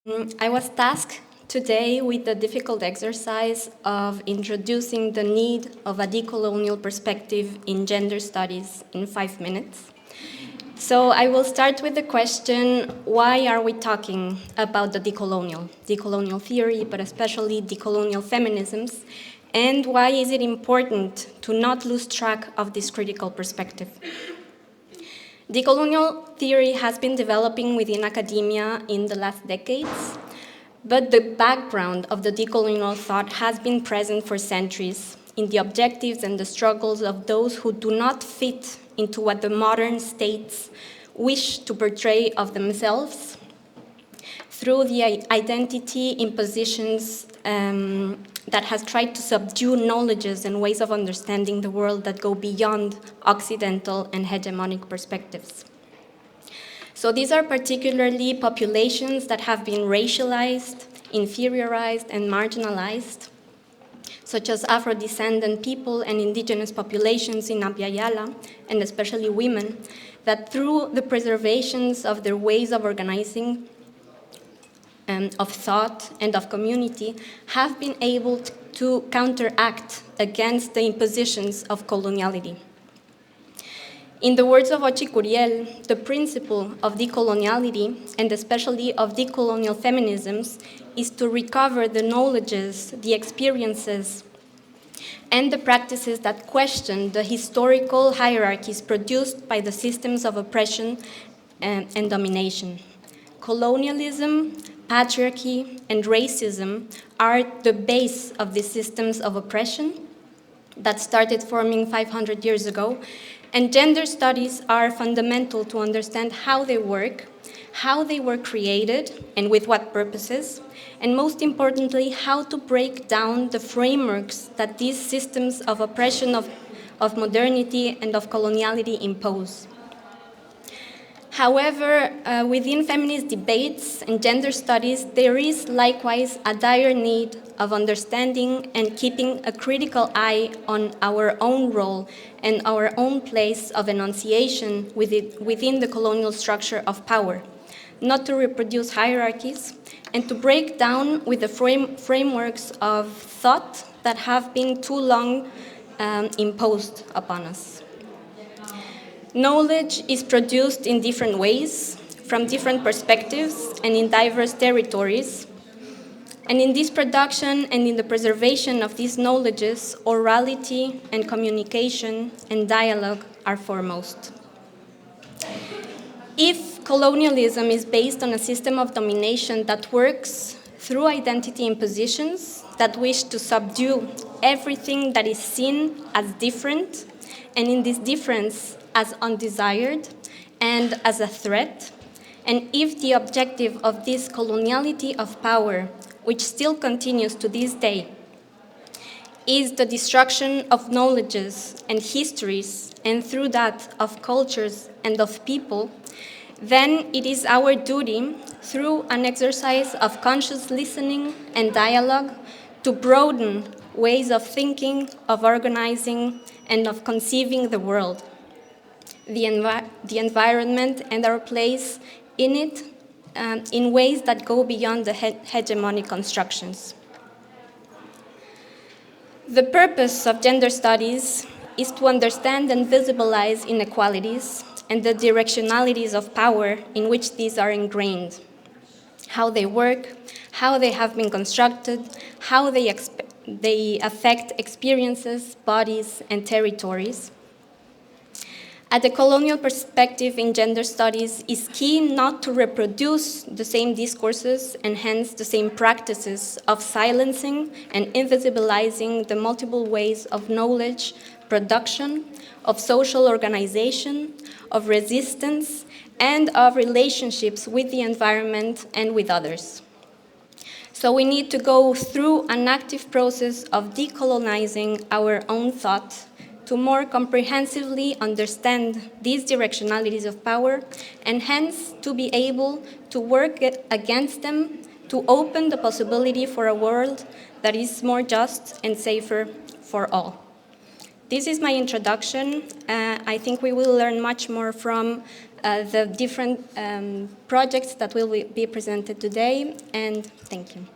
I was tasked today with the difficult exercise of introducing the need of a decolonial perspective in gender studies in 5 minutes. So I will start with the question, why are we talking about the decolonial theory, but especially decolonial feminisms, and why is it important to not lose track of this critical perspective? Decolonial theory has been developing within academia in the last decades, but the background of the decolonial thought has been present for centuries in the objectives and the struggles of those who do not fit into what the modern states wish to portray of themselves through the identity impositions that has tried to subdue knowledges and ways of understanding the world that go beyond Occidental and hegemonic perspectives. So these are particularly populations that have been racialized, inferiorized, and marginalized, such as Afro-descendant people and indigenous populations in Abya Yala, and especially women, that through the preservations of their ways of organizing, of thought and of community, have been able to counteract against the impositions of coloniality. In the words of Ochi Curiel, the principle of decoloniality, and especially of decolonial feminisms, is to recover the knowledges, the experiences, and the practices that question the historical hierarchies produced by the systems of oppression and domination. Colonialism, patriarchy, and racism are the base of these systems of oppression that started forming 500 years ago, and gender studies are fundamental to understand how they work, how they were created, and with what purposes, and most importantly, how to break down the frameworks that these systems of oppression of modernity and of coloniality impose. However, within feminist debates and gender studies, there is likewise a dire need of understanding and keeping a critical eye on our own role and our own place of enunciation within the colonial structure of power, not to reproduce hierarchies, and to break down with the frameworks of thought that have been too long imposed upon us. Knowledge is produced in different ways, from different perspectives, and in diverse territories. And in this production and in the preservation of these knowledges, orality and communication and dialogue are foremost. If colonialism is based on a system of domination that works through identity impositions that wish to subdue everything that is seen as different, and in this difference as undesired and as a threat, and if the objective of this coloniality of power, which still continues to this day, is the destruction of knowledges and histories, and through that of cultures and of people, then it is our duty, through an exercise of conscious listening and dialogue, to broaden ways of thinking, of organizing, and of conceiving the world, the environment and our place in it, in ways that go beyond the hegemonic constructions. The purpose of gender studies is to understand and visibilize inequalities and the directionalities of power in which these are ingrained, how they work, how they have been constructed, how they affect experiences, bodies, and territories. A decolonial perspective in gender studies is key not to reproduce the same discourses and hence the same practices of silencing and invisibilizing the multiple ways of knowledge production, of social organization, of resistance, and of relationships with the environment and with others. So we need to go through an active process of decolonizing our own thought to more comprehensively understand these directionalities of power, and hence to be able to work against them, to open the possibility for a world that is more just and safer for all. This is my introduction. I think we will learn much more from the different projects that will be presented today, and thank you.